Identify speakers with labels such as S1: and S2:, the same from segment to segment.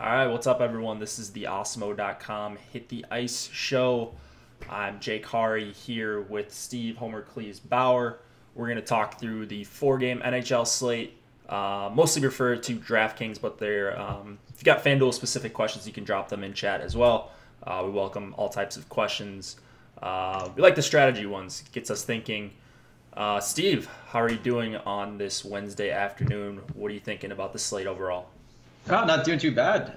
S1: All right, what's up, everyone? This is the Osmo.com Hit the Ice Show. I'm Jake Hari here with Steve Homer Cleves Bauer. We're going to talk through the four-game NHL slate, mostly referred to DraftKings, but they're, if you got FanDuel specific questions, you can drop them in chat as well. We welcome all types of questions. We like the strategy ones. It gets us thinking. Steve, how are you doing on this Wednesday afternoon? What are you thinking about the slate overall?
S2: Oh, not doing too bad.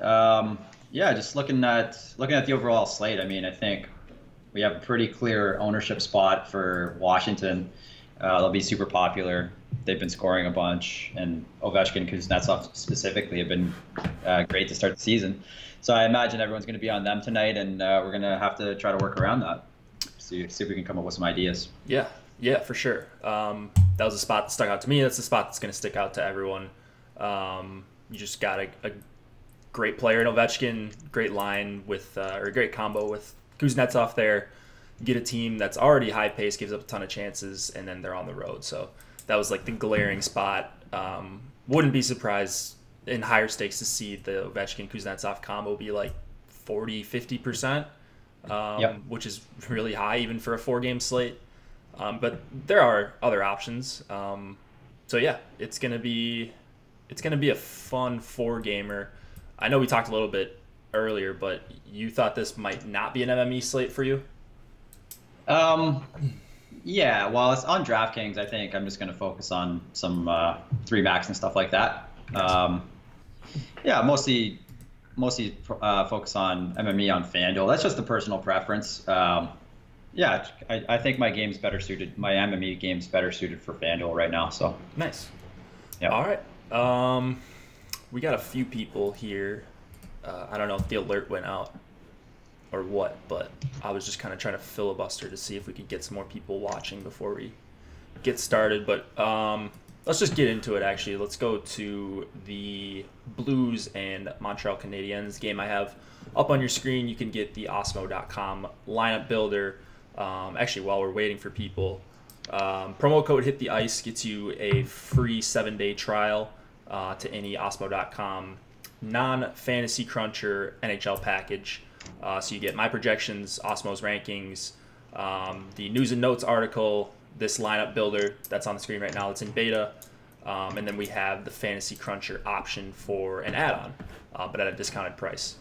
S2: Yeah, just looking at the overall slate. I mean, I think we have a pretty clear ownership spot for Washington. They'll be super popular. They've been scoring a bunch, and Ovechkin, Kuznetsov specifically, have been great to start the season. So I imagine everyone's going to be on them tonight, and we're going to have to try to work around that. See if we can come up with some ideas.
S1: Yeah, for sure. That was a spot that stuck out to me. That's the spot that's going to stick out to everyone. You just got a great player in Ovechkin, great line with, or a great combo with Kuznetsov there. Get a team that's already high pace, gives up a ton of chances, and then they're on the road. So that was like the glaring spot. Wouldn't be surprised in higher stakes to see the Ovechkin-Kuznetsov combo be like 40, 50%, which is really high even for a four-game slate. But there are other options. So yeah, it's gonna be a fun four-gamer. I know we talked a little bit earlier, but you thought this might not be an MME slate for you?
S2: Yeah, well, it's on DraftKings. I think I'm just going to focus on some three max and stuff like that. Yeah, mostly focus on MME on FanDuel. That's just a personal preference. Yeah, I think my MME game's better suited for FanDuel right now. So
S1: nice.
S2: Yeah.
S1: All right. We got a few people here. I don't know if the alert went out or what, but I was just kind of trying to filibuster to see if we could get some more people watching before we get started. But let's just get into it, actually. Let's go to the Blues and Montreal Canadiens game I have up on your screen. You can get the Osmo.com lineup builder. Actually, while we're waiting for people, promo code Hit the Ice gets you a free 7-day trial to any Osmo.com non-fantasy cruncher NHL package. So you get my projections, Osmo's rankings, the news and notes article, this lineup builder that's on the screen right now that's in beta, and then we have the fantasy cruncher option for an add-on, but at a discounted price.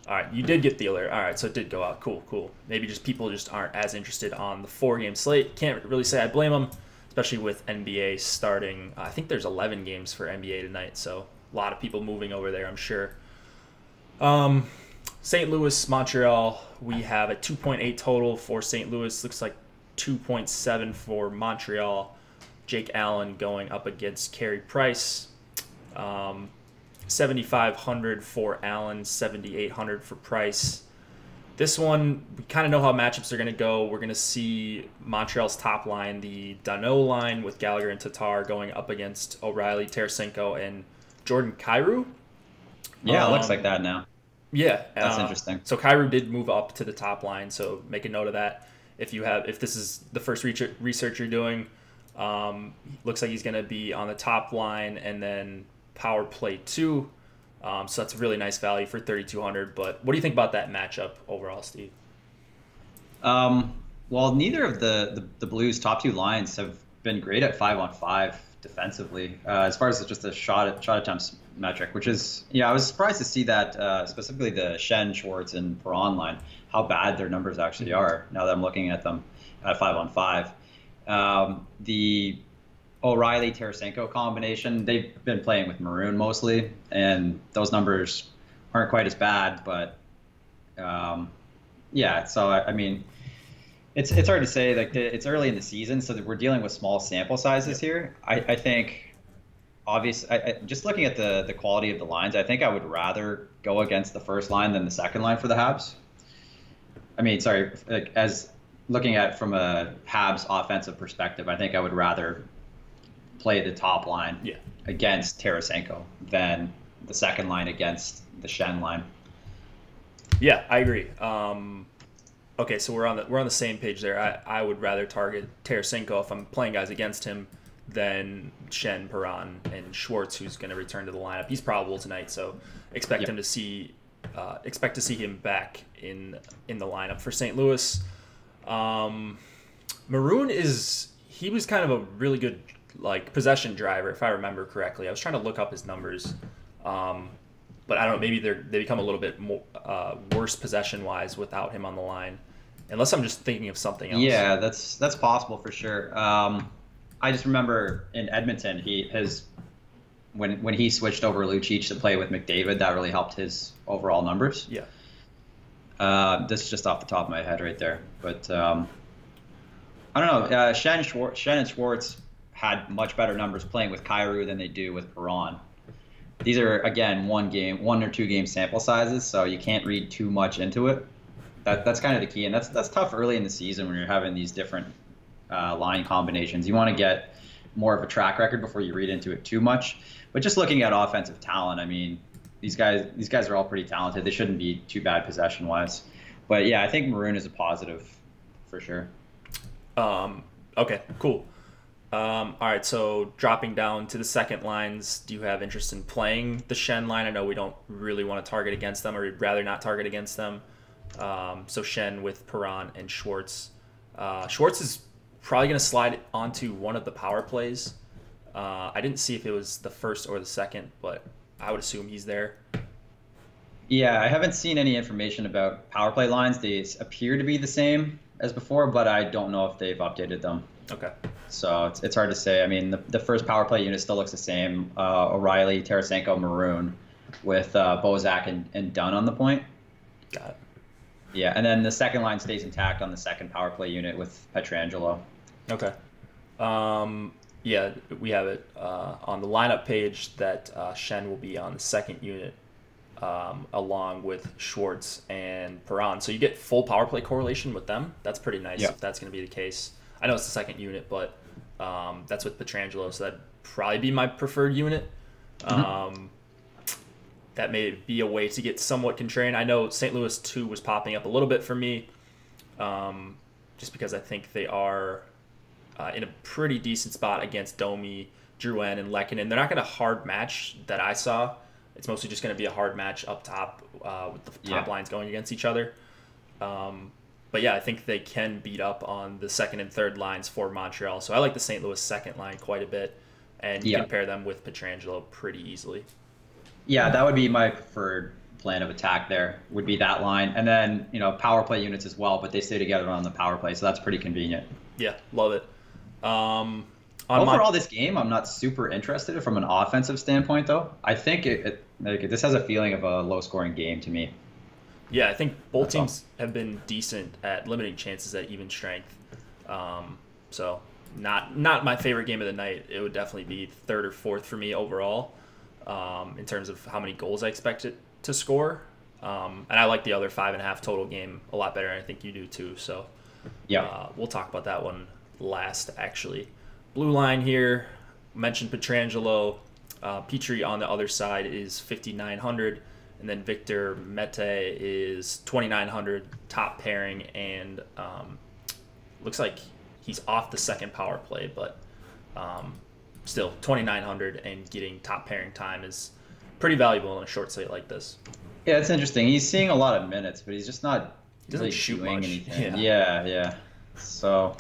S1: All right, you did get the alert. All right, so it did go out. Cool. Maybe just people just aren't as interested on the four-game slate. Can't really say I blame them, especially with NBA starting. I think there's 11 games for NBA tonight, so a lot of people moving over there, I'm sure. St. Louis, Montreal, we have a 2.8 total for St. Louis. Looks like 2.7 for Montreal. Jake Allen going up against Carey Price. 7,500 for Allen, 7,800 for Price. This one, we kind of know how matchups are going to go. We're going to see Montreal's top line, the Danault line with Gallagher and Tatar going up against O'Reilly, Tarasenko, and Jordan Kyrou.
S2: Yeah, it looks like that now.
S1: Yeah,
S2: that's interesting.
S1: So Kyrou did move up to the top line, so make a note of that. If this is the first research you're doing, looks like he's going to be on the top line and then power play 2. So that's a really nice value for 3,200. But what do you think about that matchup overall, Steve?
S2: Well, neither of the Blues' top two lines have been great at 5-on-5 defensively, as far as just the shot attempts metric, which is, I was surprised to see that, specifically the Shen, Schwartz, and Perron line, how bad their numbers actually are now that I'm looking at them at 5-on-5. The O'Reilly Tarasenko combination, they've been playing with Maroon mostly, and those numbers aren't quite as bad, but so I mean, it's hard to say. Like, it's early in the season, so that we're dealing with small sample sizes here. I think, obviously, just looking at the quality of the lines, I think I would rather go against the first line than the second line for the Habs. I mean, sorry, as looking at it from a Habs offensive perspective, I think I would rather play the top line against Tarasenko than the second line against the Shen line.
S1: Yeah, I agree. Okay, so we're on the same page there. I would rather target Tarasenko if I'm playing guys against him than Shen, Perron, and Schwartz, who's going to return to the lineup. He's probable tonight, so expect to see him back in the lineup for St. Louis. Maroon he was kind of a really good like possession driver, if I remember correctly. I was trying to look up his numbers, but I don't know. Maybe they become a little bit more worse possession wise without him on the line, unless I'm just thinking of something else.
S2: Yeah, that's possible for sure. I just remember in Edmonton, when he switched over Lucic to play with McDavid, that really helped his overall numbers.
S1: Yeah.
S2: This is just off the top of my head right there, but I don't know. Shen and Schwartz had much better numbers playing with Kyrou than they do with Perron. These are, again, 1 or 2 game sample sizes, so you can't read too much into it. That's kind of the key, and that's tough early in the season when you're having these different line combinations. You want to get more of a track record before you read into it too much. But just looking at offensive talent, I mean, these guys are all pretty talented. They shouldn't be too bad possession-wise. But yeah, I think Maroon is a positive for sure.
S1: Okay, cool. All right, so dropping down to the second lines, do you have interest in playing the Shen line? I know we don't really want to target against them, or we'd rather not target against them. So Shen with Perron and Schwartz. Schwartz is probably going to slide onto one of the power plays. I didn't see if it was the first or the second, but I would assume he's there.
S2: Yeah, I haven't seen any information about power play lines. They appear to be the same as before, but I don't know if they've updated them.
S1: Okay.
S2: So it's hard to say. I mean, the first power play unit still looks the same. O'Reilly, Tarasenko, Maroon, with Bozak and Dunn on the point.
S1: Got it.
S2: Yeah, and then the second line stays intact on the second power play unit with Pietrangelo.
S1: Okay. Yeah, we have it on the lineup page that Shen will be on the second unit along with Schwartz and Perron. So you get full power play correlation with them. That's pretty nice if that's going to be the case. I know it's the second unit, but that's with Pietrangelo, so that'd probably be my preferred unit. That may be a way to get somewhat contrarian. I know St. Louis 2 was popping up a little bit for me, just because I think they are in a pretty decent spot against Domi, Drouin, and Lehkonen. They're not going to hard match that I saw. It's mostly just going to be a hard match up top with the top lines going against each other. But yeah, I think they can beat up on the second and third lines for Montreal. So I like the St. Louis second line quite a bit, and you can pair them with Pietrangelo pretty easily. Yeah,
S2: that would be my preferred plan of attack there, would be that line. And then, power play units as well, but they stay together on the power play, so that's pretty convenient.
S1: Yeah, love it.
S2: Overall, this game, I'm not super interested from an offensive standpoint, though. I think this has a feeling of a low-scoring game to me.
S1: Yeah, I think both teams have been decent at limiting chances at even strength. So not my favorite game of the night. It would definitely be third or fourth for me overall in terms of how many goals I expect it to score. And I like the other 5.5 total game a lot better, and I think you do too. So we'll talk about that one last, actually. Blue line here, mentioned Pietrangelo. Petrie on the other side is 5,900. And then Victor Mete is 2,900, top pairing, and looks like he's off the second power play, but still 2,900 and getting top pairing time is pretty valuable in a short slate like this.
S2: Yeah, it's interesting. He's seeing a lot of minutes, but he's just not
S1: really doing anything.
S2: Yeah. So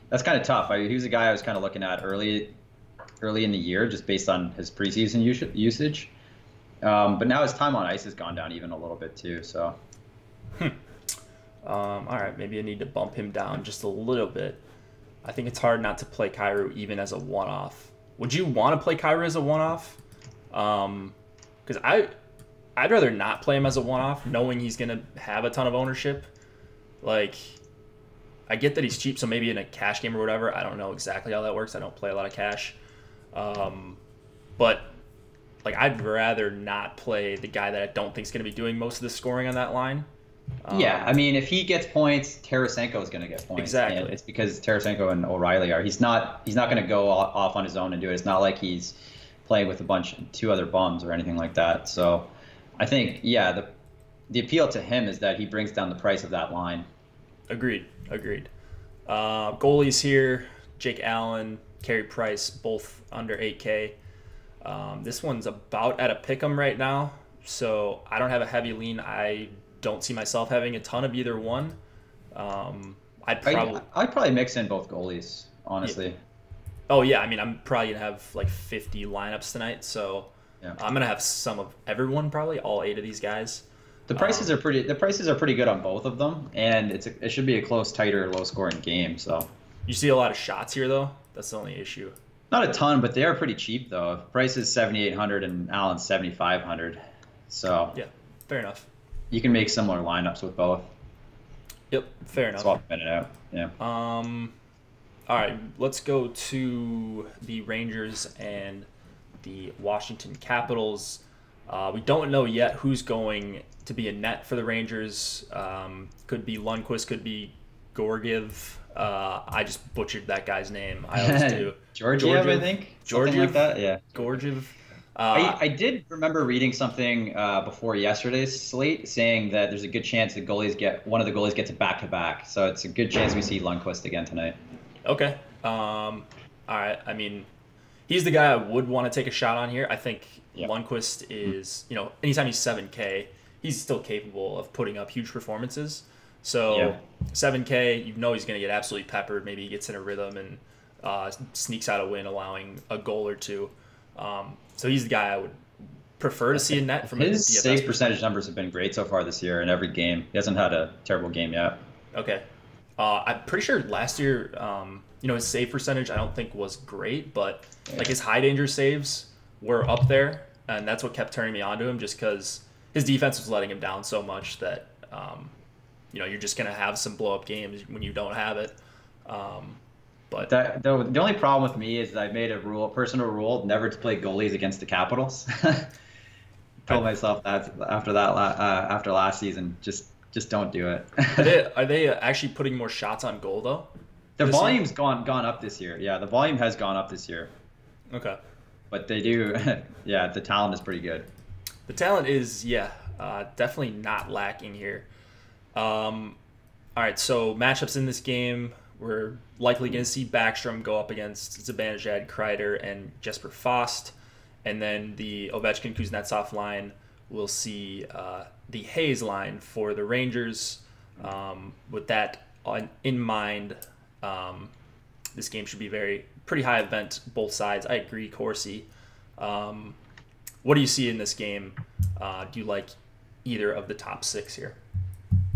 S2: that's kind of tough. He was a guy I was kind of looking at early in the year, just based on his preseason usage. But now his time on ice has gone down even a little bit too. So,
S1: all right, maybe I need to bump him down just a little bit. I think it's hard not to play Kyrou even as a one-off. Would you want to play Kyrou as a one-off? Because I'd rather not play him as a one-off, knowing he's gonna have a ton of ownership. Like, I get that he's cheap, so maybe in a cash game or whatever. I don't know exactly how that works. I don't play a lot of cash, but. Like, I'd rather not play the guy that I don't think is going to be doing most of the scoring on that line.
S2: Yeah, I mean, if he gets points, Tarasenko is going to get points.
S1: Exactly.
S2: And it's because Tarasenko and O'Reilly are. He's not going to go off on his own and do it. It's not like he's playing with two other bums or anything like that. So I think, the appeal to him is that he brings down the price of that line.
S1: Agreed. Goalies here, Jake Allen, Carey Price, both under 8K. This one's about at a pick'em right now, so I don't have a heavy lean. I don't see myself having a ton of either one. I'd
S2: probably mix in both goalies, honestly.
S1: Yeah. Oh yeah, I mean I'm probably gonna have like 50 lineups tonight, so yeah. I'm gonna have some of everyone, probably all 8 of these guys.
S2: The prices are pretty good on both of them, and it should be a close, tighter, low scoring game. So
S1: you see a lot of shots here though. That's the only issue.
S2: Not a ton, but they are pretty cheap though. Price is 7,800 and Allen's 7,500. So
S1: yeah, fair enough.
S2: You can make similar lineups with both.
S1: Yep, fair enough.
S2: Swap it out. Yeah.
S1: All right, let's go to the Rangers and the Washington Capitals. We don't know yet who's going to be in net for the Rangers. Could be Lundqvist, could be Georgiev. I just butchered that guy's name. I always do.
S2: Georgiev, I think. Something like that. Yeah.
S1: Georgiev.
S2: I did remember reading something before yesterday's slate saying that there's a good chance one of the goalies gets a back-to-back. So it's a good chance we see Lundqvist again tonight.
S1: Okay. All right. I mean, he's the guy I would want to take a shot on here. I think Lundqvist is, anytime he's 7K, he's still capable of putting up huge performances. So 7K, he's going to get absolutely peppered. Maybe he gets in a rhythm and sneaks out a win, allowing a goal or two. So he's the guy I would prefer to see in net from
S2: his save percentage numbers have been great so far this year in every game. He hasn't had a terrible game yet.
S1: Okay. I'm pretty sure last year, his save percentage I don't think was great, but like his high danger saves were up there, and that's what kept turning me on to him, just because his defense was letting him down so much that you're just gonna have some blow up games when you don't have it. But
S2: the only problem with me is I made a personal rule, never to play goalies against the Capitals. Told myself that after last season, just don't do it.
S1: Are they actually putting more shots on goal though?
S2: The volume's gone up this year. Yeah, the volume has gone up this year.
S1: Okay.
S2: But they do, yeah. The talent is pretty good.
S1: The talent is, definitely not lacking here. All right, so matchups in this game, we're likely going to see Backstrom go up against Zibanejad, Kreider, and Jesper Fast. And then the Ovechkin-Kuznetsov line, we'll see the Hayes line for the Rangers. With that in mind, this game should be pretty high event, both sides. I agree, Corsi. What do you see in this game? Do you like either of the top 6 here?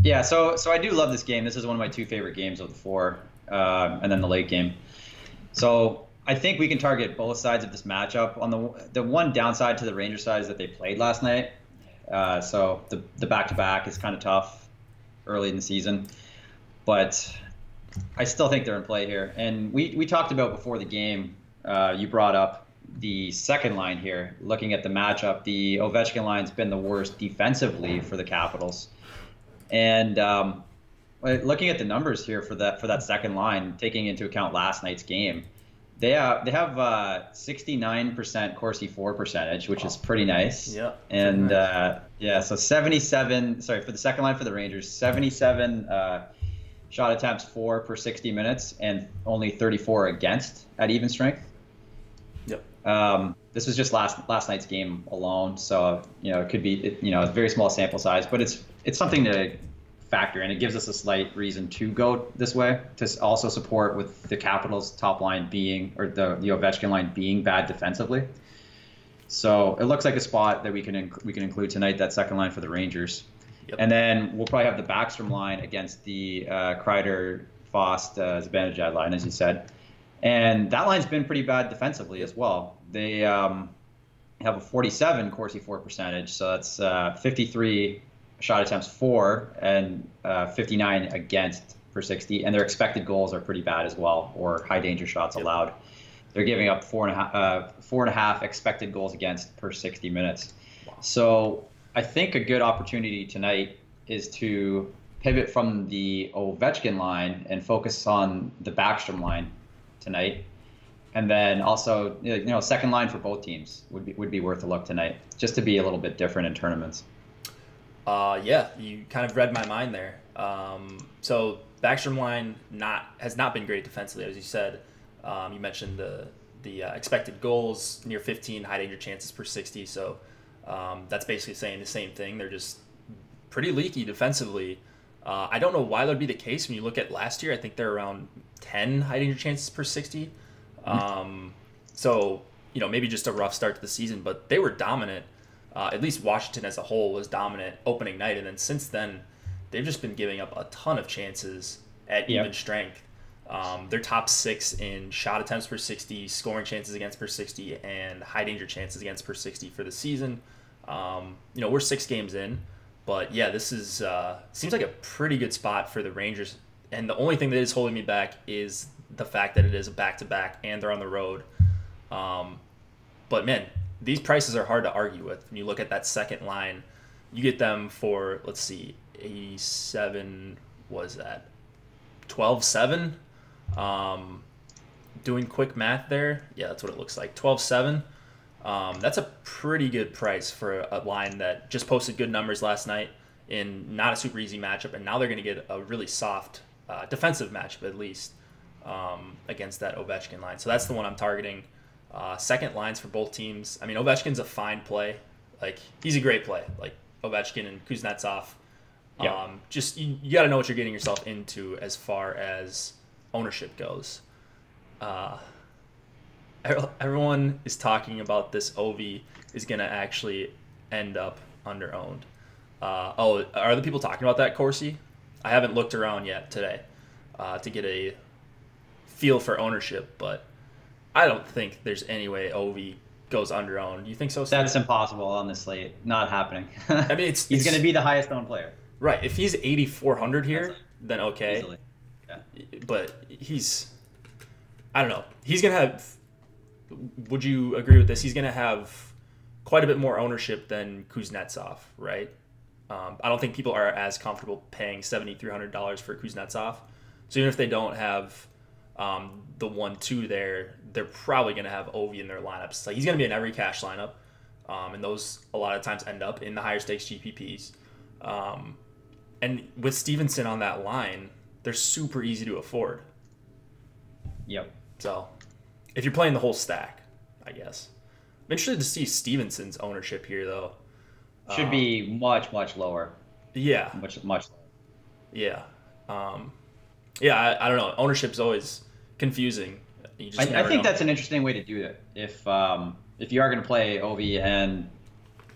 S2: Yeah, so I do love this game. This is one of my 2 favorite games of the 4, and then the late game. So I think we can target both sides of this matchup. On the one downside to the Rangers side is that they played last night. So the back-to-back is kind of tough early in the season. But I still think they're in play here. And we talked about before the game, you brought up the second line here. Looking at the matchup, the Ovechkin line's been the worst defensively for the Capitals. And looking at the numbers here for that second line, taking into account last night's game, they have 69% Corsi for percentage, which is pretty nice.
S1: Yeah.
S2: And so 77. Sorry, for the second line for the Rangers, 77 shot attempts for per 60 minutes, and only 34 against at even strength.
S1: Yep.
S2: This was just last night's game alone, so it could be a very small sample size, but it's something to factor in. It gives us a slight reason to go this way, to also support with the Capitals top line being, or the Ovechkin line being bad defensively. So it looks like a spot that we can include tonight, that second line for the Rangers. Yep. And then we'll probably have the Backstrom line against the Kreider, Fast, Zibanejad line, as you said. And that line's been pretty bad defensively as well. They have a 47 Corsi for percentage, so that's 53 shot attempts for and 59 against per 60, and their expected goals are pretty bad as well, or high danger shots allowed. They're giving up 4.5 expected goals against per 60 minutes. Wow. So I think a good opportunity tonight is to pivot from the Ovechkin line and focus on the Backstrom line tonight. And then also, second line for both teams would be worth a look tonight, just to be a little bit different in tournaments.
S1: You kind of read my mind there. So Backstrom line has not been great defensively, as you said. You mentioned the expected goals near 15, high danger chances per 60. So that's basically saying the same thing. They're just pretty leaky defensively. I don't know why that would be the case when you look at last year. I think they're around 10 high danger chances per 60. So, maybe just a rough start to the season, but they were dominant. At least Washington as a whole was dominant opening night. And then since then, they've just been giving up a ton of chances at even strength. They're top 6 in shot attempts per 60, scoring chances against per 60, and high danger chances against per 60 for the season. We're 6 games in, but yeah, this is seems like a pretty good spot for the Rangers. And the only thing that is holding me back is the fact that it is a back-to-back and they're on the road. But man, these prices are hard to argue with. When you look at that second line, you get them for, let's see, 87, was that 12-7? Doing quick math there, yeah, that's what it looks like. 12-7. That's a pretty good price for a line that just posted good numbers last night in not a super easy matchup, and now they're going to get a really soft defensive matchup at least against that Ovechkin line. So that's the one I'm targeting. Second lines for both teams. I mean, Ovechkin's a fine play. Like, he's a great play. Like, Ovechkin and Kuznetsov. Just you got to know what you're getting yourself into as far as ownership goes. Everyone is talking about this Ovi is going to actually end up under-owned. Are other people talking about that, Corsi? I haven't looked around yet today to get a feel for ownership, but I don't think there's any way Ovi goes under-owned. You think so, Steve?
S2: That's impossible on the slate. Not happening.
S1: I mean,
S2: he's going to be the highest owned player.
S1: Right. If he's 8,400 here, then okay.
S2: Easily. Yeah.
S1: But I don't know. He's going to have, would you agree with this? He's going to have quite a bit more ownership than Kuznetsov, right? I don't think people are as comfortable paying $7,300 for Kuznetsov. So even if they don't have the 1-2 there, they're probably going to have Ovi in their lineups. So he's going to be in every cash lineup, and those a lot of times end up in the higher stakes GPPs. And with Stevenson on that line, they're super easy to afford.
S2: Yep.
S1: So if you're playing the whole stack, I guess. I'm interested to see Stevenson's ownership here, though.
S2: Should be much, much lower.
S1: Yeah.
S2: Much lower.
S1: Yeah. I don't know. Ownership's always confusing.
S2: I think that's an interesting way to do it. If you are going to play Ovi and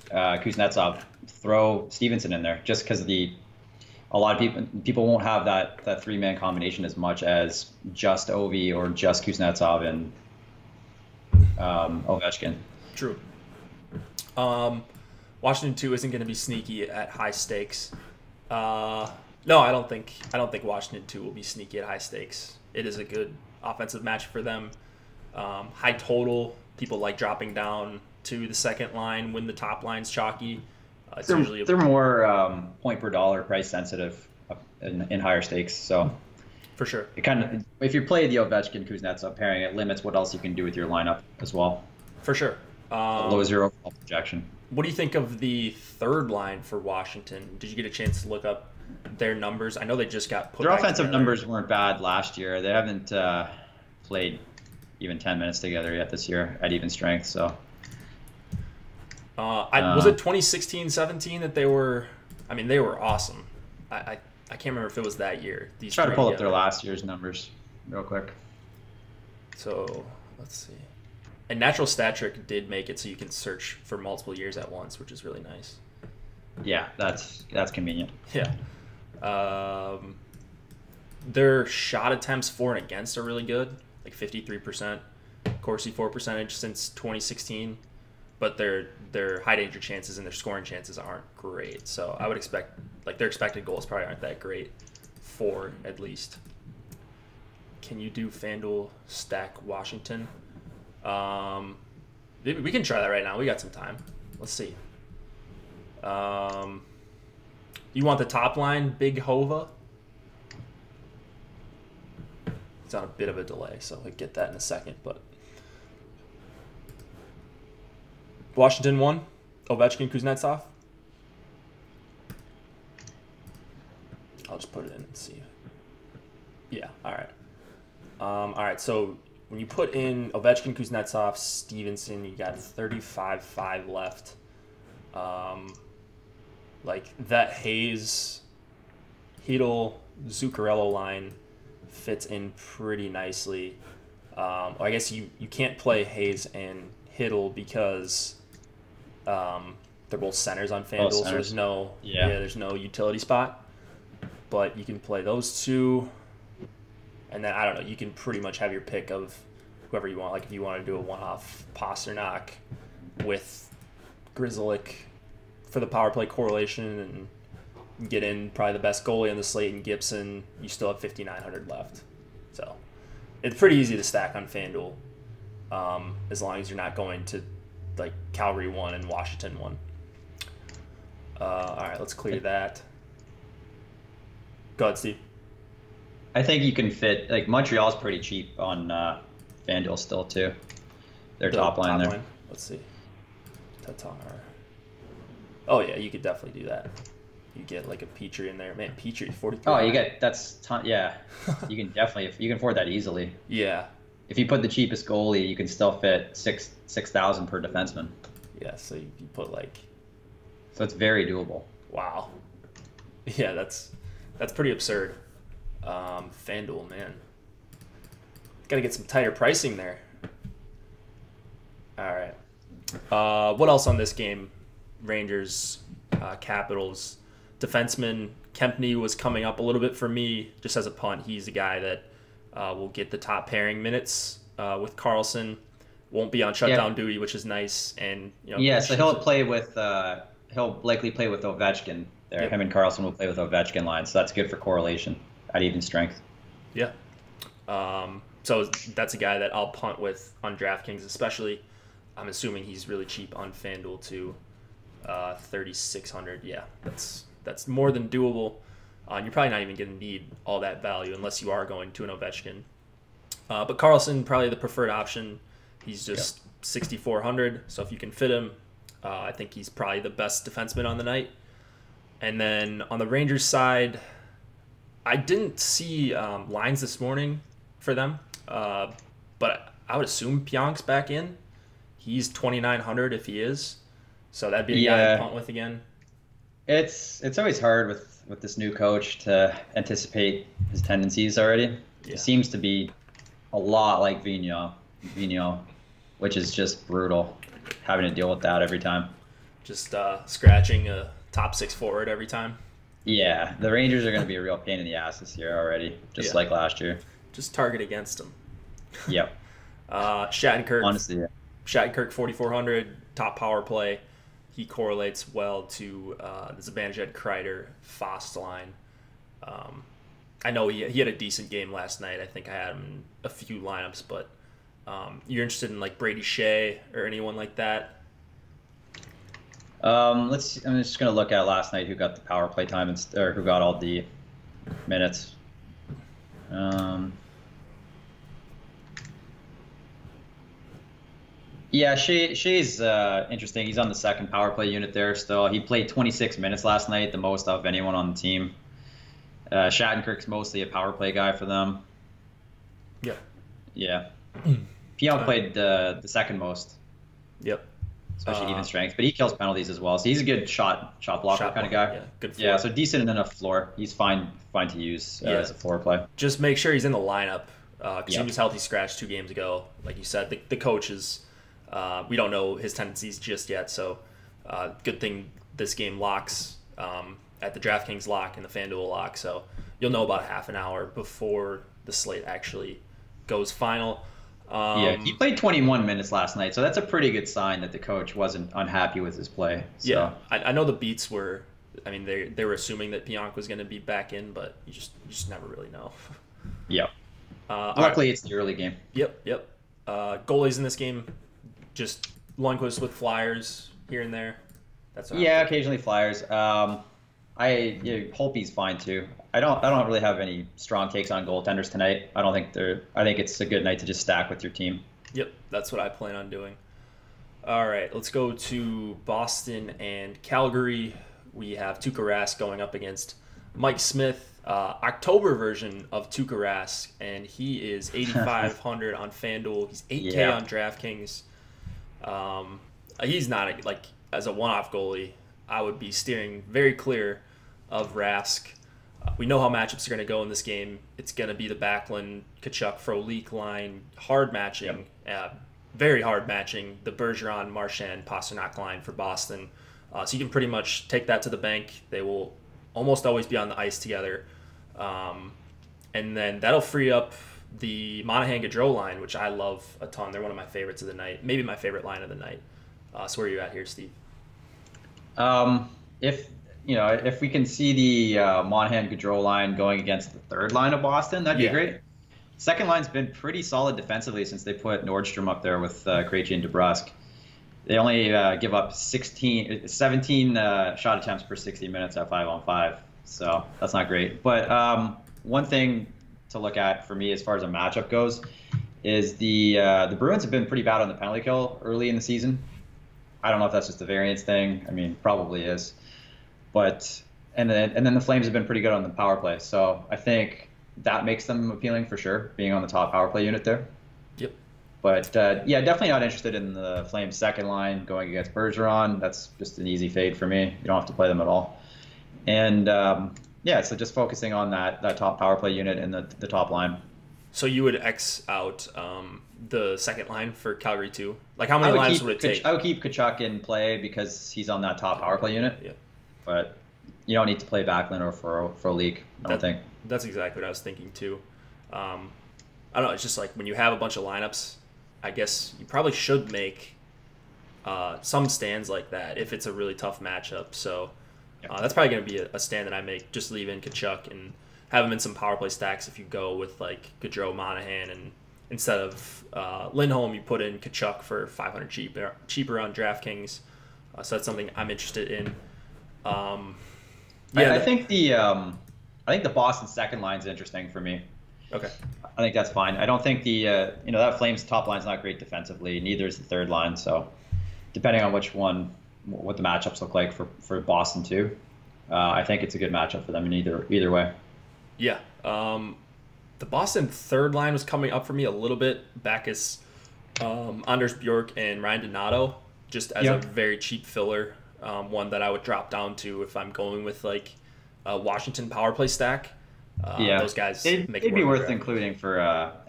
S2: Kuznetsov, throw Stevenson in there, just because a lot of people won't have that 3-man combination as much as just Ovi or just Kuznetsov and Ovechkin.
S1: True. Washington 2 isn't going to be sneaky at high stakes. No, I don't think Washington 2 will be sneaky at high stakes. It is a good offensive match for them. High total. People like dropping down to the second line when the top line's chalky.
S2: They're more point per dollar price sensitive in higher stakes. So
S1: for sure,
S2: it kind of, if you play the Ovechkin Kuznetsov pairing, it limits what else you can do with your lineup as well.
S1: For sure.
S2: Lowers your overall projection.
S1: What do you think of the third line for Washington? Did you get a chance to look up their numbers? I know they just got put.
S2: Their offensive numbers weren't bad last year. They haven't played even 10 minutes together yet this year at even strength. So.
S1: Was it 2016-17 that they were? I mean, they were awesome. I can't remember if it was that year.
S2: Try to pull up their last year's numbers real quick.
S1: So let's see. And Natural Stat Trick did make it so you can search for multiple years at once, which is really nice.
S2: Yeah, that's convenient.
S1: Yeah. Their shot attempts for and against are really good, like 53%. Corsi 4 percentage since 2016. But their high danger chances and their scoring chances aren't great. So I would expect, like, their expected goals probably aren't that great, 4 at least. Can you do FanDuel stack Washington? We can try that right now. We got some time. Let's see. You want the top line, Big Hova? It's on a bit of a delay, so we'll get that in a second, but. Washington 1, Ovechkin, Kuznetsov. I'll just put it in and see. Yeah, all right. All right, so when you put in Ovechkin, Kuznetsov, Stevenson, you got 35.5 left. Like that Hayes, Hedl, Zuccarello line fits in pretty nicely. I guess you can't play Hayes and Hedl because they're both centers on FanDuel, so there's there's no utility spot. But you can play those two, and then I don't know. You can pretty much have your pick of whoever you want. Like if you want to do a one-off Pasternak with Grzelcyk for the power play correlation and get in probably the best goalie on the slate in Gibson, you still have 5,900 left. So it's pretty easy to stack on FanDuel, as long as you're not going to like Calgary 1 and Washington 1. All right, let's clear that. Go ahead, Steve.
S2: I think you can fit, like, Montreal's pretty cheap on FanDuel still, too. Their top line there.
S1: Let's see. Tatar. Oh, yeah, you could definitely do that. You get, like, a Petrie in there. Man, Petrie, 43.
S2: Oh, you get, yeah. You can definitely, you can afford that easily.
S1: Yeah.
S2: If you put the cheapest goalie, you can still fit 6,000 per defenseman.
S1: Yeah, so you put, like...
S2: So it's very doable.
S1: Wow. Yeah, that's pretty absurd. FanDuel, man. Got to get some tighter pricing there. All right. What else on this game? Rangers, Capitals. Defenseman Kempny was coming up a little bit for me just as a punt. He's a guy that will get the top pairing minutes with Carlson. Won't be on shutdown duty, which is nice. And
S2: so he'll play with he'll likely play with Ovechkin there. Yep. Him and Carlson will play with Ovechkin line, so that's good for correlation at even strength.
S1: Yeah. So that's a guy that I'll punt with on DraftKings, especially. I'm assuming he's really cheap on FanDuel too. 3,600. Yeah, that's more than doable. You're probably not even going to need all that value unless you are going to an Ovechkin. But Carlson, probably the preferred option. He's just 6,400. So if you can fit him, I think he's probably the best defenseman on the night. And then on the Rangers side, I didn't see lines this morning for them, but I would assume Pionk's back in. He's 2,900 if he is. So that'd be a guy to punt with again.
S2: It's always hard with this new coach to anticipate his tendencies already. Yeah. It seems to be a lot like Vigneault, which is just brutal, having to deal with that every time.
S1: Just scratching a top 6 forward every time.
S2: Yeah, the Rangers are going to be a real pain in the ass this year already, just like last year.
S1: Just target against them.
S2: Yep.
S1: Shattenkirk.
S2: Honestly, yeah.
S1: Shattenkirk, 4,400, top power play. He correlates well to the Zibanejad, Kreider, Fost line. I know he had a decent game last night. I think I had him in a few lineups, but you're interested in like Brady Shea or anyone like that?
S2: I'm just gonna look at last night who got the power play time or who got all the minutes. Yeah, Shea's interesting. He's on the second power play unit there still. He played 26 minutes last night, the most of anyone on the team. Shattenkirk's mostly a power play guy for them.
S1: Yeah.
S2: Yeah. Pionk played the second most.
S1: Yep.
S2: Especially even strength, but he kills penalties as well. So he's a good shot blocker kind of guy.
S1: Yeah, good floor.
S2: Yeah, so decent enough floor. He's fine to use as a floor play.
S1: Just make sure he's in the lineup because he was healthy scratch 2 games ago. Like you said, the coach is. We don't know his tendencies just yet, so good thing this game locks at the DraftKings lock and the FanDuel lock, so you'll know about a half an hour before the slate actually goes final.
S2: He played 21 minutes last night, so that's a pretty good sign that the coach wasn't unhappy with his play. So.
S1: Yeah, I know the beats were. I mean, they were assuming that Pionk was going to be back in, but you just never really know.
S2: Yep. Luckily, it's the early game.
S1: Yep. Goalies in this game, just Lundqvist with Flyers here and there. That's what
S2: occasionally Flyers. Holtby's fine too. I don't really have any strong takes on goaltenders tonight. I think it's a good night to just stack with your team.
S1: Yep, that's what I plan on doing. All right, let's go to Boston and Calgary. We have Tuukka Rask going up against Mike Smith. October version of Tuukka Rask, and he is 8,500 on FanDuel. He's 8K on DraftKings. He's not like as a one-off goalie. I would be steering very clear of Rask. We know how matchups are going to go in this game. It's going to be the Backlund, Tkachuk, Frolik line, hard matching, very hard matching. The Bergeron, Marchand, Pasternak line for Boston. So you can pretty much take that to the bank. They will almost always be on the ice together. And then that'll free up the Monahan-Gaudreau line, which I love a ton. They're one of my favorites of the night, maybe my favorite line of the night. So where are you at here, Steve?
S2: If we can see the Monahan-Gaudreau line going against the third line of Boston, that'd be great. Second line's been pretty solid defensively since they put Nordstrom up there with Krejci and DeBrusk. They only give up 17 shot attempts per 60 minutes at 5-on-5, so that's not great. But one thing to look at for me as far as a matchup goes is the Bruins have been pretty bad on the penalty kill early in the season. I don't know if that's just a variance thing. I mean, probably is. But and then the Flames have been pretty good on the power play. So I think that makes them appealing for sure, being on the top power play unit there.
S1: Yep.
S2: But definitely not interested in the Flames second line going against Bergeron. That's just an easy fade for me. You don't have to play them at all. And so just focusing on that top power play unit and the top line.
S1: So you would X out the second line for Calgary too? Like how many lines would it take?
S2: I would keep Tkachuk in play because he's on that top power play unit.
S1: Yeah.
S2: But you don't need to play Backlund or for a leak, I don't think.
S1: That's exactly what I was thinking too. I don't know. It's just like when you have a bunch of lineups, I guess you probably should make some stands like that if it's a really tough matchup. So that's probably going to be a stand that I make. Just leave in Tkachuk and have him in some power play stacks if you go with like Gaudreau, Monahan, and instead of Lindholm, you put in Tkachuk for 500 cheaper on DraftKings. So that's something I'm interested in.
S2: I think the Boston second line is interesting for me.
S1: Okay.
S2: I think that's fine. I don't think that Flames top line's not great defensively. Neither is the third line. So depending on what the matchups look like for Boston too, I think it's a good matchup for them in either way.
S1: Yeah. The Boston third line was coming up for me a little bit. Backus, Anders Bjork, and Ryan Donato, just as a very cheap filler. One that I would drop down to if I'm going with like a Washington power play stack. Those guys
S2: they'd be worth including for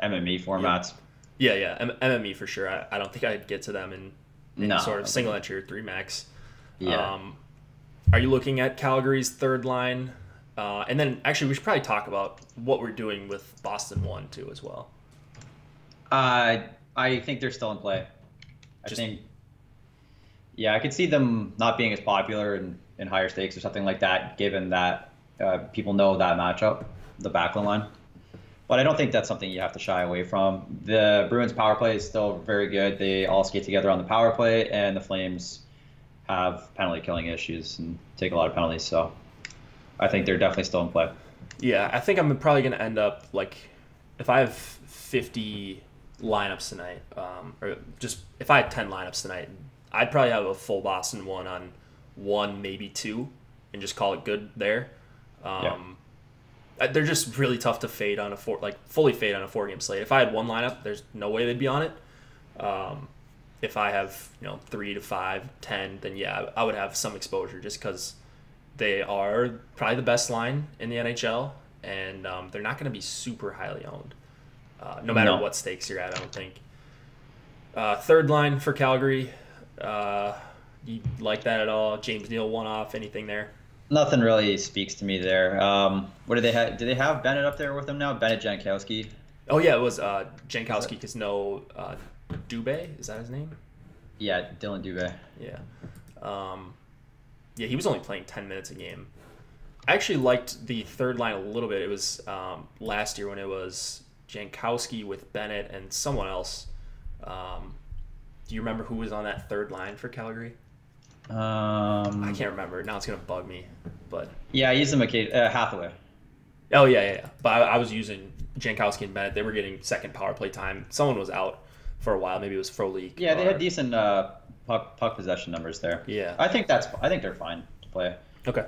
S2: MME formats.
S1: Yeah, MME for sure. I don't think I'd get to them in sort of single entry or 3 max.
S2: Yeah.
S1: Are you looking at Calgary's third line? And then actually we should probably talk about what we're doing with Boston 1 too as well.
S2: I think they're still in play. I could see them not being as popular in higher stakes or something like that, given that people know that matchup, the Backlund line. But I don't think that's something you have to shy away from. The Bruins power play is still very good. They all skate together on the power play, and the Flames have penalty killing issues and take a lot of penalties. So I think they're definitely still in play.
S1: Yeah, I think I'm probably going to end up like if I have 50 lineups tonight, or just if I had 10 lineups tonight, I'd probably have a full Boston 1 on 1, maybe 2, and just call it good there. They're just really tough to fade on fully fade on a 4-game slate. If I had one lineup, there's no way they'd be on it. If I have 3 to 5, 10, then I would have some exposure just because they are probably the best line in the NHL, and they're not going to be super highly owned, no matter what stakes you're at. I don't think. Third line for Calgary. You like that at all? James Neal one-off, anything there?
S2: Nothing really speaks to me there. What do they have? Do they have Bennett up there with them now? Bennett Jankowski?
S1: Oh, yeah, it was Jankowski because Dubé, is that his name?
S2: Yeah, Dylan Dubé.
S1: Yeah. He was only playing 10 minutes a game. I actually liked the third line a little bit. It was last year when it was Jankowski with Bennett and someone else. Do you remember who was on that third line for Calgary? I can't remember. Now it's going to bug me. But
S2: yeah, I used them Hathaway.
S1: Oh, yeah. But I was using Jankowski and Bennett. They were getting second power play time. Someone was out for a while. Maybe it was Frolik.
S2: Yeah, they had decent puck possession numbers there.
S1: Yeah.
S2: I think they're fine to play.
S1: Okay.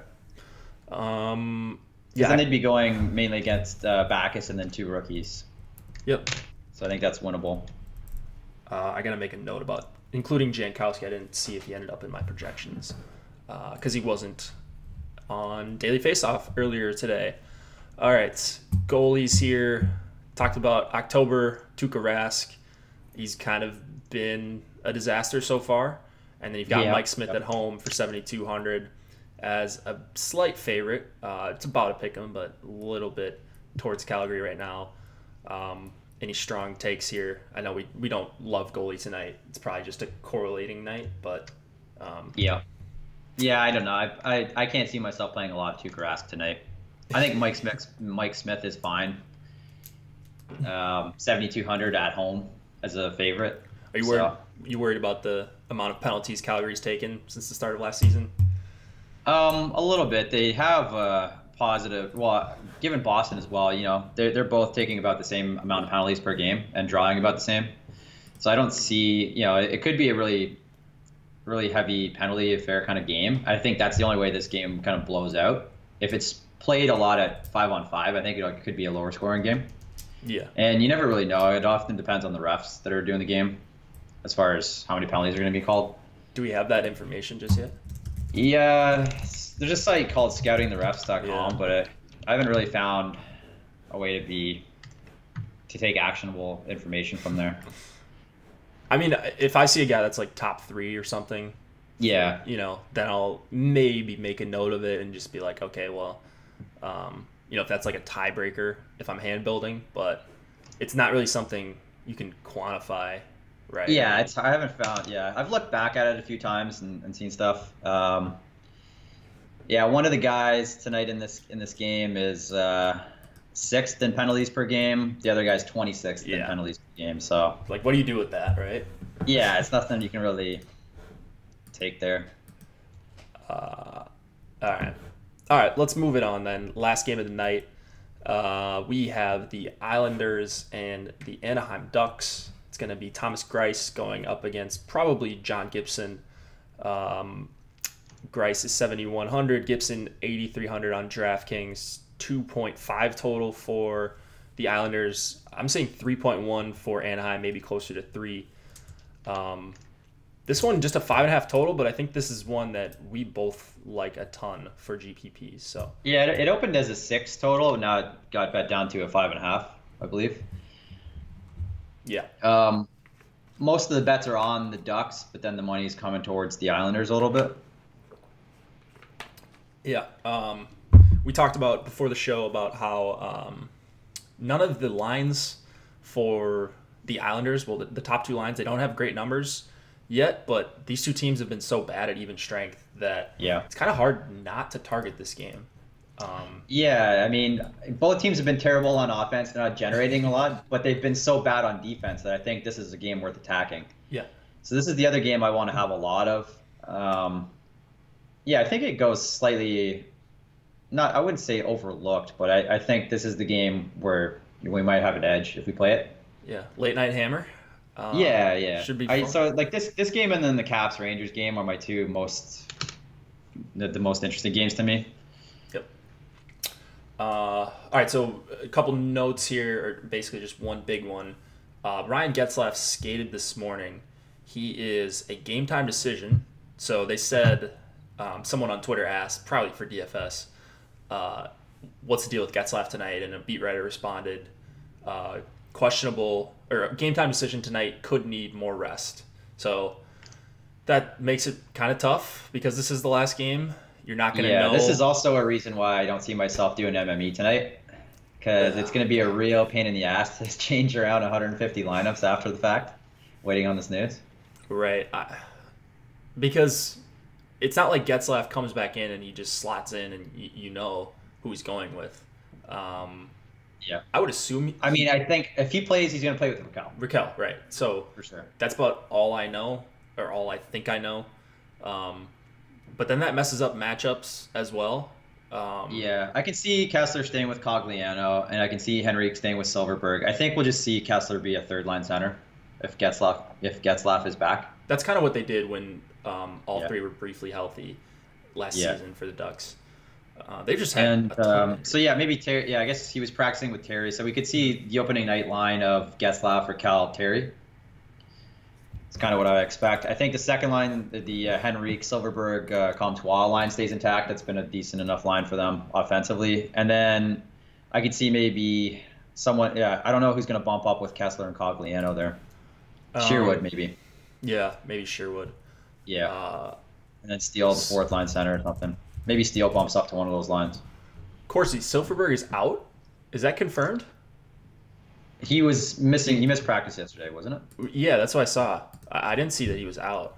S2: Because then they'd be going mainly against Backus and then 2 rookies.
S1: Yep.
S2: So I think that's winnable.
S1: I got to make a note about including Jankowski. I didn't see if he ended up in my projections because he wasn't on Daily Faceoff earlier today. All right, goalies here. Talked about October, Tuukka Rask. He's kind of been a disaster so far. And then you've got Mike Smith at home for 7,200 as a slight favorite. It's about a pick 'em, but a little bit towards Calgary right now. Any strong takes here? I know we don't love goalie tonight. It's probably just a correlating night, but
S2: yeah, I don't know. I can't see myself playing a lot of Tuukka Rask tonight. I think Mike Smith is fine. 7,200 at home as a favorite.
S1: Are you worried? You worried about the amount of penalties Calgary's taken since the start of last season?
S2: A little bit. They have positive. Well, given Boston as well, they're both taking about the same amount of penalties per game and drawing about the same. So I don't see. It could be a really, really heavy penalty affair kind of game. I think that's the only way this game kind of blows out. If it's played a lot at 5-on-5, I think it could be a lower scoring game.
S1: Yeah. And
S2: you never really know. It often depends on the refs that are doing the game as far as how many penalties are going to be called.
S1: Do we have that information just yet?
S2: Yeah. There's a site called scoutingtherefs.com, but I haven't really found a way to take actionable information from there.
S1: I mean, if I see a guy that's like top 3 or something,
S2: then
S1: I'll maybe make a note of it and just be like, okay, well, if that's like a tiebreaker, if I'm hand building, but it's not really something you can quantify, right?
S2: Yeah, I haven't found. Yeah, I've looked back at it a few times and seen stuff. One of the guys tonight in this game is 6th in penalties per game. The other guy's 26th in penalties per game. So,
S1: like, what do you do with that, right?
S2: Yeah, it's nothing you can really take there.
S1: All right, let's move it on then. Last game of the night, we have the Islanders and the Anaheim Ducks. It's going to be Thomas Greiss going up against probably John Gibson. Greiss is 7,100, Gibson 8,300 on DraftKings, 2.5 total for the Islanders. I'm saying 3.1 for Anaheim, maybe closer to 3. This one just a 5.5 total, but I think this is one that we both like a ton for GPPs. So
S2: yeah, it opened as a 6 total, and now it got bet down to a 5.5, I believe.
S1: Yeah.
S2: Most of the bets are on the Ducks, but then the money's coming towards the Islanders a little bit.
S1: Yeah. We talked about before the show about how none of the lines for the Islanders, well, the top 2 lines, they don't have great numbers yet, but these 2 teams have been so bad at even strength that it's kind of hard not to target this game.
S2: I mean, both teams have been terrible on offense. They're not generating a lot, but they've been so bad on defense that I think this is a game worth attacking.
S1: Yeah.
S2: So this is the other game I want to have a lot of. I think it goes slightly, I wouldn't say overlooked, but I think this is the game where we might have an edge if we play it.
S1: Yeah, late night hammer.
S2: Should be fun. So like this game and then the Caps Rangers game are my 2 the most interesting games to me.
S1: Yep. All right, so a couple notes here, or basically just one big one. Ryan Getzlaf skated this morning. He is a game time decision. So they said, someone on Twitter asked, probably for DFS, what's the deal with Getzlaf tonight? And a beat writer responded, questionable, or a game time decision tonight, could need more rest. So that makes it kind of tough because this is the last game. You're not going to know.
S2: This is also a reason why I don't see myself doing MME tonight, because it's going to be a real pain in the ass to change around 150 lineups after the fact, waiting on this news.
S1: Right. Because it's not like Getzlaf comes back in and he just slots in and you know who he's going with. I would assume.
S2: I think if he plays, he's going to play with
S1: Raquel, right? So
S2: for sure,
S1: that's about all I know, or all I think I know. But then that messes up matchups as well.
S2: I can see Kessler staying with Cogliano, and I can see Henrique staying with Silverberg. I think we'll just see Kessler be a 3rd-line center if Getzlaf is back.
S1: That's kind of what they did when all 3 were briefly healthy last season for the Ducks. They just had a ton.
S2: So yeah, maybe Terry. Yeah, I guess he was practicing with Terry, so we could see the opening night line of Getzlaf, Raquel, Terry. It's kind of what I expect. I think the second line, the Henrique, Silverberg, Comtois line stays intact. That's been a decent enough line for them offensively. And then I could see maybe someone. Yeah, I don't know who's going to bump up with Kessler and Cogliano there. Sherwood maybe.
S1: Yeah, maybe Sherwood.
S2: Yeah. And then Steele, the fourth line center or something. Maybe Steele bumps up to one of those lines.
S1: Corsi, Silverberg is out? Is that confirmed?
S2: He was missing. He missed practice yesterday, wasn't it?
S1: Yeah, that's what I saw. I didn't see that he was out.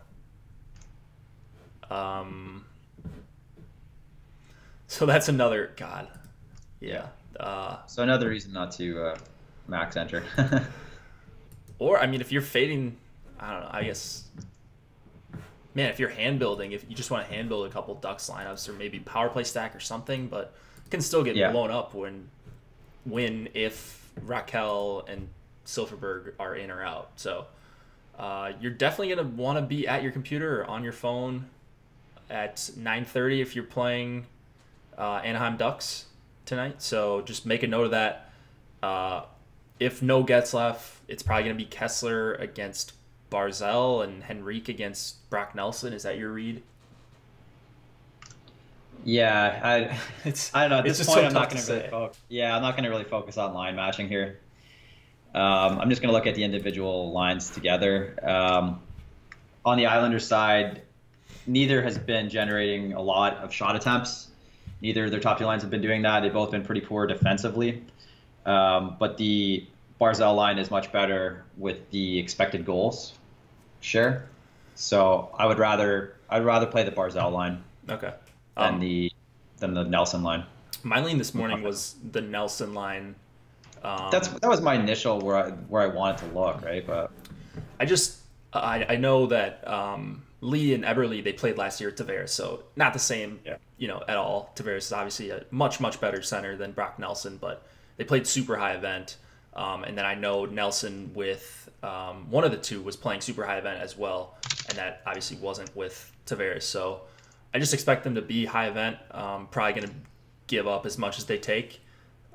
S1: So that's another God. Yeah.
S2: So another reason not to max enter.
S1: Or I mean, if you're fading, I don't know. I guess, man, if you're hand building, if you just want to hand build a couple Ducks lineups or maybe power play stack or something, but it can still get blown up if Raquel and Silverberg are in or out. So you're definitely going to want to be at your computer or on your phone at 9:30 if you're playing Anaheim Ducks tonight. So just make a note of that. If no Getzlaf, it's probably going to be Kessler against Barzal and Henrique against Brock Nelson. Is that your read?
S2: Yeah, I don't know. At this point, I'm not going to really focus. Yeah, I'm not going to really focus on line matching here. I'm just going to look at the individual lines together. On the Islanders side, neither has been generating a lot of shot attempts. Neither of their top two lines have been doing that. They've both been pretty poor defensively. But the Barzal line is much better with the expected goals share. So I'd rather play the Barzal line.
S1: Okay.
S2: Than the Nelson line. My
S1: lean this morning was the Nelson line.
S2: That was my initial where I wanted to look, right? But
S1: I know that Lee and Eberle, they played last year at Tavares, so not the same, at all. Tavares is obviously a much better center than Brock Nelson, but they played super high event. And then I know Nelson with one of the two was playing super high event as well, and that obviously wasn't with Tavares. So I just expect them to be high event. Probably going to give up as much as they take,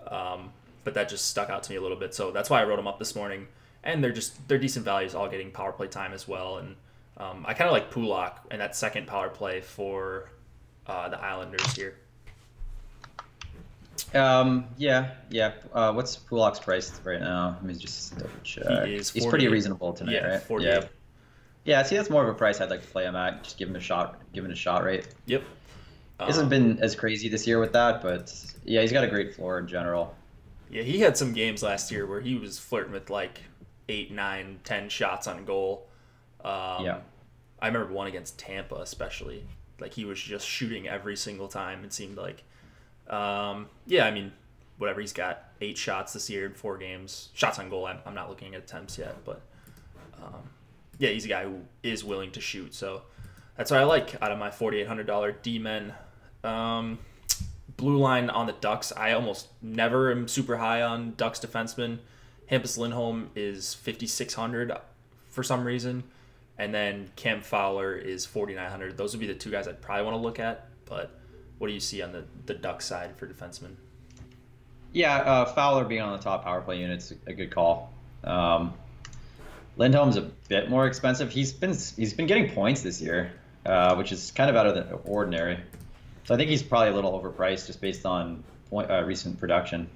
S1: but that just stuck out to me a little bit. So that's why I wrote them up this morning. And they're decent values, all getting power play time as well. And I kind of like Pulak and that second power play for the Islanders here.
S2: What's Pulak's price right now? Let me just double check. He's pretty reasonable tonight, right?
S1: 48.
S2: Yeah, see, that's more of a price I'd like to play him at. Just give him a shot rate.
S1: Yep.
S2: Hasn't been as crazy this year with that, but yeah, he's got a great floor in general.
S1: Yeah, he had some games last year where he was flirting with like 8, 9, 10 shots on goal. I remember one against Tampa especially. Like he was just shooting every single time, it seemed like. I mean, whatever, he's got 8 shots this year in 4 games. Shots on goal, I'm not looking at attempts yet, but he's a guy who is willing to shoot. So that's what I like out of my $4,800 D-men. Blue line on the Ducks, I almost never am super high on Ducks defensemen. Hampus Lindholm is 5,600 for some reason. And then Cam Fowler is 4,900. Those would be the two guys I'd probably want to look at. But what do you see on the Ducks side for defensemen?
S2: Yeah, Fowler being on the top power play unit's a good call. Lindholm's a bit more expensive. He's been getting points this year, which is kind of out of the ordinary. So I think he's probably a little overpriced just based on recent production.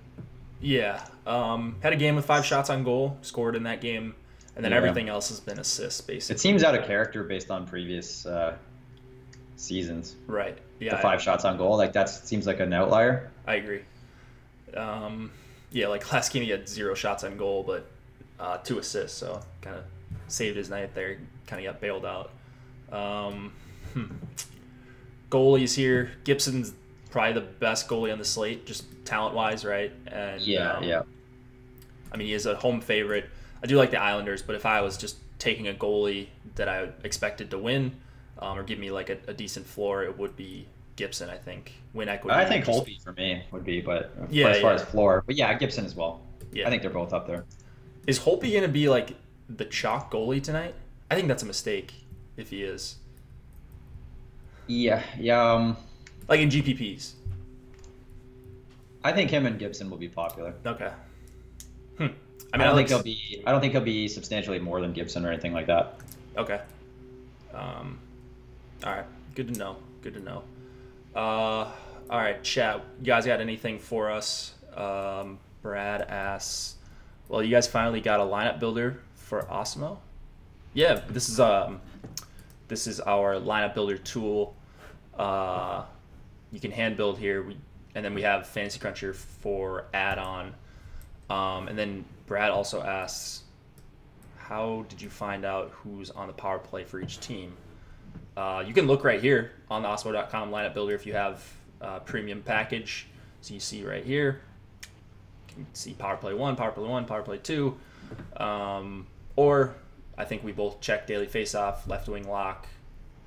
S1: Yeah, had a game with 5 shots on goal, scored in that game, and then everything else has been assists, basically.
S2: It seems out of character based on previous seasons.
S1: Right. Yeah.
S2: The 5 shots on goal, like that seems like an outlier.
S1: I agree. Like last game he had 0 shots on goal, but 2 assists, so kind of saved his night there. Kind of got bailed out. Goalies here. Gibson's probably the best goalie on the slate, just talent-wise, right? And I mean, he is a home favorite. I do like the Islanders, but if I was just taking a goalie that I expected to win, or give me like a decent floor, it would be Gibson, I think. Win equity.
S2: I think Holtby for me would be, but as far as floor. But yeah, Gibson as well. Yeah. I think they're both up there.
S1: Is Holtby going to be like the chalk goalie tonight? I think that's a mistake if he is.
S2: Yeah.
S1: Like in GPPs.
S2: I think him and Gibson will be popular.
S1: Okay.
S2: I don't think he'll be substantially more than Gibson or anything like that.
S1: Okay. All right. Good to know. Good to know. All right, chat. You guys got anything for us? Brad asks, well, you guys finally got a lineup builder for Osmo? Yeah, this is our lineup builder tool. You can hand build here, and then we have Fantasy Cruncher for add-on. And then Brad also asks, how did you find out who's on the power play for each team? You can look right here on the Osmo.com lineup builder if you have a premium package. So you see right here, you can see power play 1, power play 1, power play 2. Or I think we both check daily faceoff, left wing lock.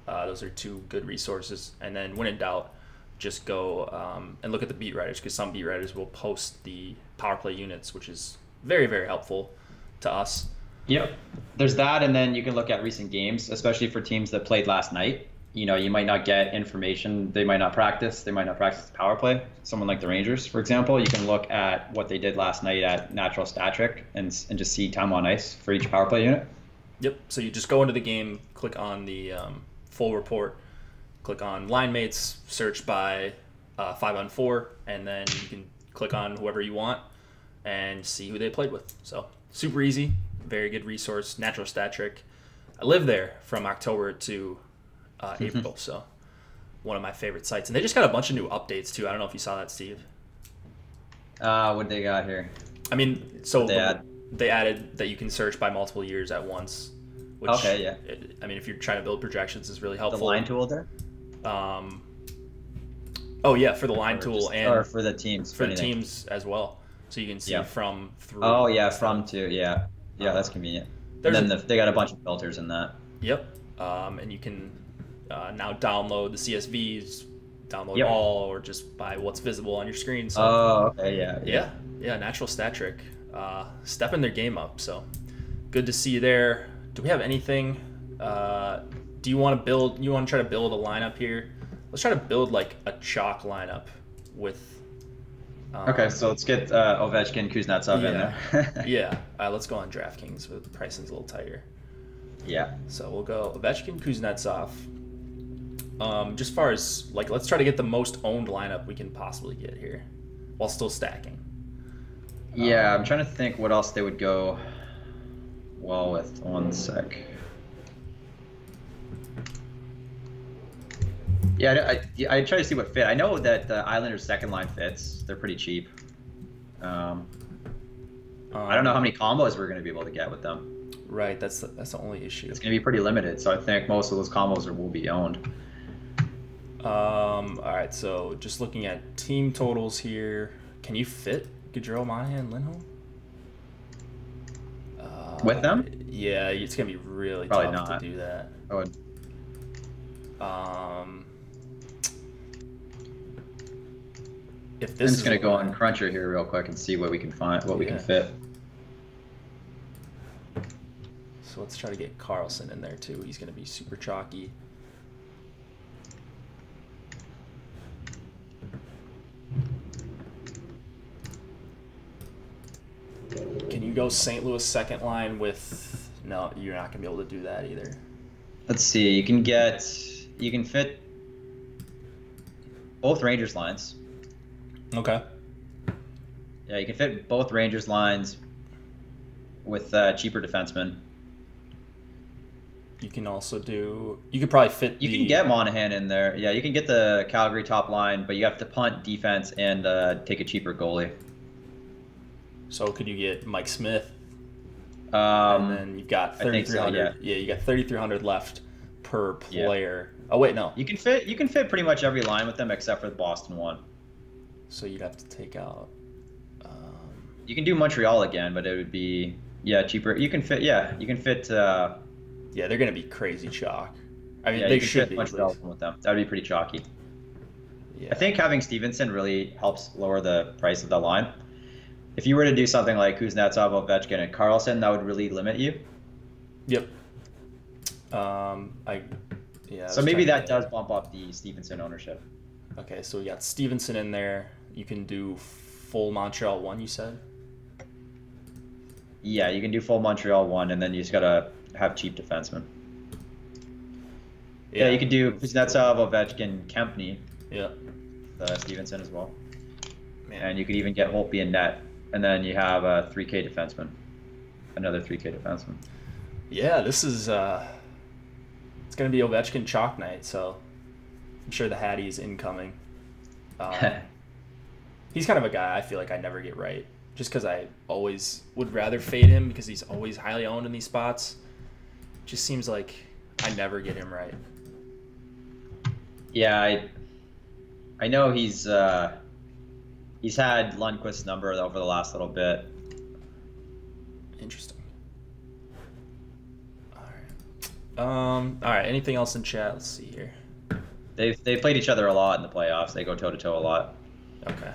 S1: Those are 2 good resources. And then when in doubt, just go and look at the beat writers, because some beat writers will post the power play units, which is very, very helpful to us.
S2: Yep. There's that, and then you can look at recent games, especially for teams that played last night. You know, you might not get information. They might not practice. They might not practice the power play. Someone like the Rangers, for example, you can look at what they did last night at Natural Stat Trick and just see time on ice for each power play unit.
S1: Yep. So you just go into the game, click on the full report, click on line mates, search by 5-on-4, and then you can click on whoever you want and see who they played with. So super easy, very good resource. Natural Stat Trick. I lived there from October to April, so one of my favorite sites. And they just got a bunch of new updates too. I don't know if you saw that, Steve.
S2: What they got here?
S1: I mean, so they added that you can search by multiple years at once. Which,
S2: okay, yeah.
S1: I mean, if you're trying to build projections, is really helpful.
S2: The line tool there?
S1: Oh yeah, for the line tool and
S2: for the teams.
S1: For the teams as well, so you can see from through.
S2: Oh yeah, from to yeah, that's convenient. And then they got a bunch of filters in that.
S1: Yep, and you can now download the CSVs, download all, or just by what's visible on your screen. So,
S2: okay, yeah.
S1: Natural Stat Trick, stepping their game up. So good to see you there. Do we have anything? Do you want to build? You want to try to build a lineup here? Let's try to build like a chalk lineup with.
S2: Okay, so let's get Ovechkin, Kuznetsov in there.
S1: Yeah, let's go on DraftKings, but the pricing's a little tighter.
S2: Yeah.
S1: So we'll go Ovechkin, Kuznetsov. Just far as like, let's try to get the most owned lineup we can possibly get here, while still stacking.
S2: Yeah, I'm trying to think what else they would go well with. 1 sec. Yeah, I try to see what fit. I know that the Islanders' second line fits. They're pretty cheap. I don't know how many combos we're going to be able to get with them.
S1: Right, that's the only issue.
S2: It's going to be pretty limited, so I think most of those combos will be owned.
S1: All right, so just looking at team totals here, can you fit Gaudreau, Monahan, Lindholm?
S2: With them?
S1: Yeah, it's going to be really
S2: Probably
S1: tough
S2: not.
S1: to do that.
S2: I would.
S1: If this
S2: I'm just gonna go on Cruncher here real quick and see what we can find, what we can fit.
S1: So let's try to get Carlson in there too. He's gonna be super chalky. Can you go St. Louis second line with? No, you're not gonna be able to do that either.
S2: Let's see. You can fit both Rangers lines.
S1: Okay.
S2: Yeah, you can fit both Rangers lines with cheaper defensemen.
S1: You can also do. You could probably fit.
S2: You can get Monahan in there. Yeah, you can get the Calgary top line, but you have to punt defense and take a cheaper goalie.
S1: So could you get Mike Smith? And then you've got 3,300. Yeah, you got 3,300 left per player. Yeah. Oh wait, no.
S2: You can fit pretty much every line with them except for the Boston one.
S1: So you'd have to take out.
S2: You can do Montreal again, but it would be cheaper. You can fit. Yeah,
S1: they're gonna be crazy chalk. I mean,
S2: yeah,
S1: they should be
S2: Montreal with them. That would be pretty chalky.
S1: Yeah.
S2: I think having Stevenson really helps lower the price of the line. If you were to do something like Kuznetsov, Ovechkin, and Carlson, that would really limit you.
S1: Yep.
S2: So maybe that does bump up the Stevenson ownership.
S1: Okay, so we got Stevenson in there. You can do full Montreal 1, you said?
S2: Yeah, you can do full Montreal 1, and then you just gotta have cheap defensemen. Yeah, you could do Kuznetsov, Ovechkin, Kempny.
S1: Yeah.
S2: Stevenson as well.
S1: Man.
S2: And you could even get Holtby in net, and then you have a 3K defenseman, another 3K defenseman.
S1: Yeah, this is it's gonna be Ovechkin chalk night, so I'm sure the Hattie is incoming. He's kind of a guy I feel like I never get right, just because I always would rather fade him because he's always highly owned in these spots. Just seems like I never get him right.
S2: Yeah, I know he's had Lundqvist's number over the last little bit.
S1: Interesting. All right. Anything else in chat? Let's see here.
S2: They played each other a lot in the playoffs. They go toe to toe a lot.
S1: Okay.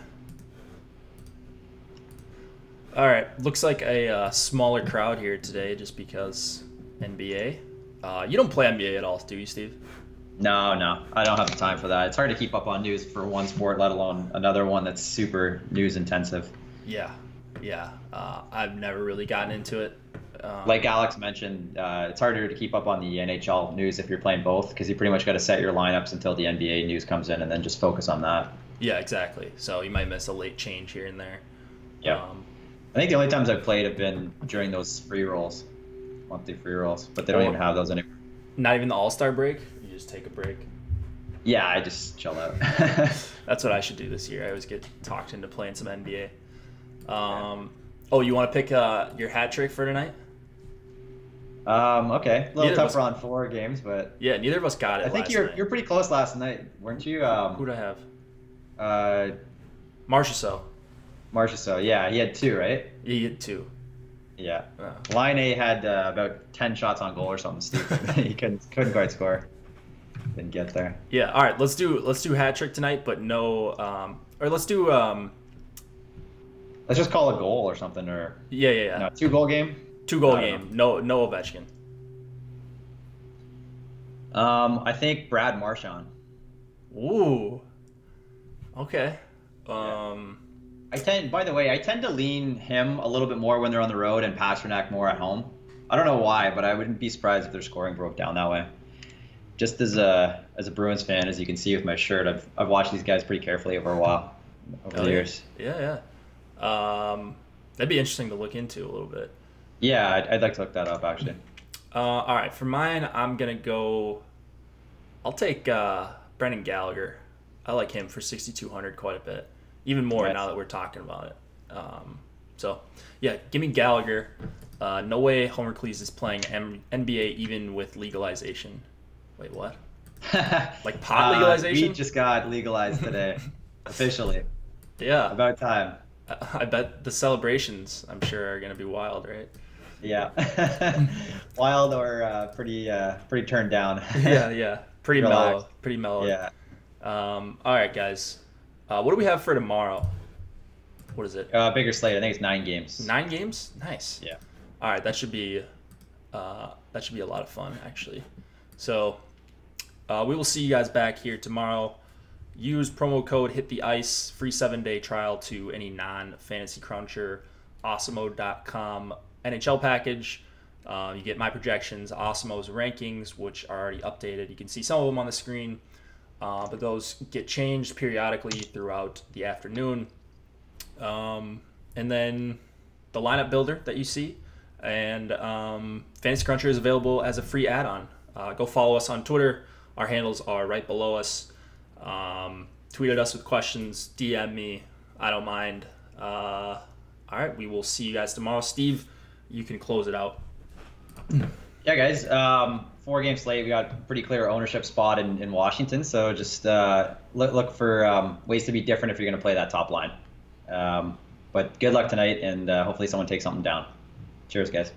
S1: All right. Looks like a smaller crowd here today, just because NBA. You don't play NBA at all, do you, Steve?
S2: No, I don't have the time for that. It's hard to keep up on news for one sport, let alone another one that's super news intensive.
S1: Yeah. I've never really gotten into it.
S2: Like Alex mentioned, it's harder to keep up on the NHL news if you're playing both, because you pretty much got to set your lineups until the NBA news comes in and then just focus on that.
S1: Yeah, exactly. So you might miss a late change here and there.
S2: Yeah. I think the only times I've played have been during those free rolls, monthly free rolls, but they don't even have those anymore.
S1: Not even the All-Star break? You just take a break?
S2: Yeah, I just chill out.
S1: That's what I should do this year. I always get talked into playing some NBA. Oh, you want to pick your hat trick for tonight?
S2: Okay. A little tougher on 4 games, but
S1: yeah, neither of us got it.
S2: I think you're pretty close last night, weren't you?
S1: Who'd I have? Marchessault.
S2: Marchessault, yeah, he had 2, right?
S1: He had 2.
S2: Yeah. Line A had about 10 shots on goal or something stupid. He couldn't quite score. Didn't get there.
S1: Yeah. All right. Let's do hat trick tonight, but no. Or let's do.
S2: Let's just call a goal or something, or
S1: yeah.
S2: No, 2-goal game.
S1: 2-goal game. No Ovechkin.
S2: I think Brad Marchand.
S1: Ooh. Okay.
S2: I tend to lean him a little bit more when they're on the road and Pasternak more at home. I don't know why, but I wouldn't be surprised if their scoring broke down that way. Just as a Bruins fan, as you can see with my shirt, I've watched these guys pretty carefully over a while, over the years.
S1: Yeah. That'd be interesting to look into a little bit.
S2: Yeah, I'd like to look that up actually.
S1: All right, for mine, I'm gonna go. I'll take Brendan Gallagher. I like him for 6,200 quite a bit, even more now that we're talking about it. So yeah, give me Gallagher. No way Homer Cleese is playing NBA even with legalization. Wait, what? Like pot legalization?
S2: Weed just got legalized today, officially.
S1: Yeah.
S2: About time.
S1: I bet the celebrations, I'm sure, are gonna be wild, right?
S2: Yeah. Wild or pretty turned down.
S1: Yeah. Pretty mellow.
S2: Yeah.
S1: All right, guys. What do we have for tomorrow? What is it?
S2: Bigger slate. I think it's 9 games.
S1: 9 games? Nice.
S2: Yeah.
S1: All right, that should be a lot of fun, actually. So we will see you guys back here tomorrow. Use promo code HitTheIce, free 7-day trial to any non-fantasy cruncher, Awesemo.com NHL package. You get my projections, Awesemo's rankings, which are already updated. You can see some of them on the screen, but those get changed periodically throughout the afternoon. And then the lineup builder that you see, and Fantasy Cruncher is available as a free add-on. Go follow us on Twitter. Our handles are right below us. Tweet at us with questions. DM me. I don't mind. All right, we will see you guys tomorrow. Steve, you can close it out.
S2: Yeah, guys. 4-game slate. We got a pretty clear ownership spot in Washington. So just look for ways to be different if you're going to play that top line. But good luck tonight, and hopefully someone takes something down. Cheers, guys.